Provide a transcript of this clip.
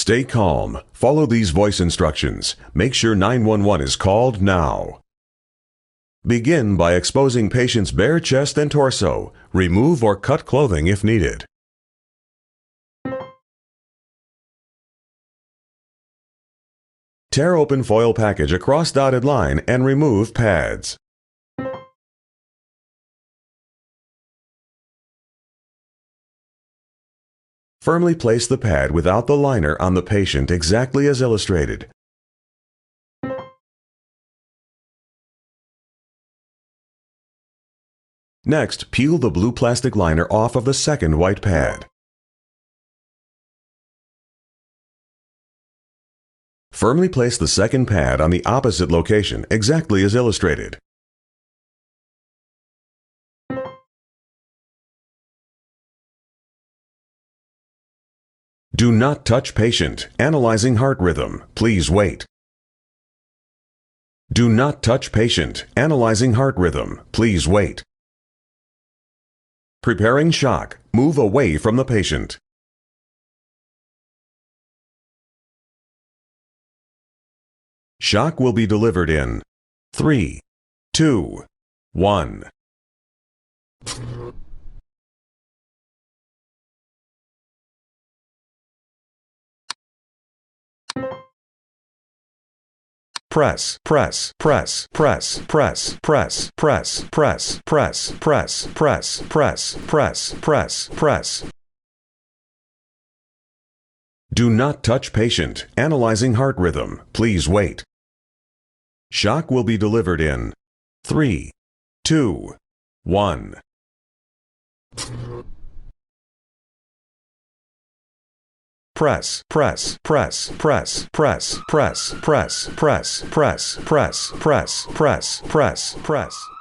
Stay calm. Follow these voice instructions. Make sure 911 is called now. Begin by exposing patient's bare chest and torso. Remove or cut clothing if needed. Tear open foil package across dotted line and remove pads. Firmly place the pad without the liner on the patient exactly as illustrated. Next, peel the blue plastic liner off of the second white pad. Firmly place the second pad on the opposite location exactly as illustrated. Do not touch patient. Analyzing heart rhythm. Please wait. Do not touch patient. Analyzing heart rhythm. Please wait. Preparing shock. Move away from the patient. Shock will be delivered in 3, 2, 1. Press, press, press, press, press, press, press, press, press, press, press, press, press, press, press. Do not touch patient. Analyzing heart rhythm. Please wait. Shock will be delivered in 3, 2, 1. Press, press, press, press, press, press, press, press, press, press, press, press, press, press.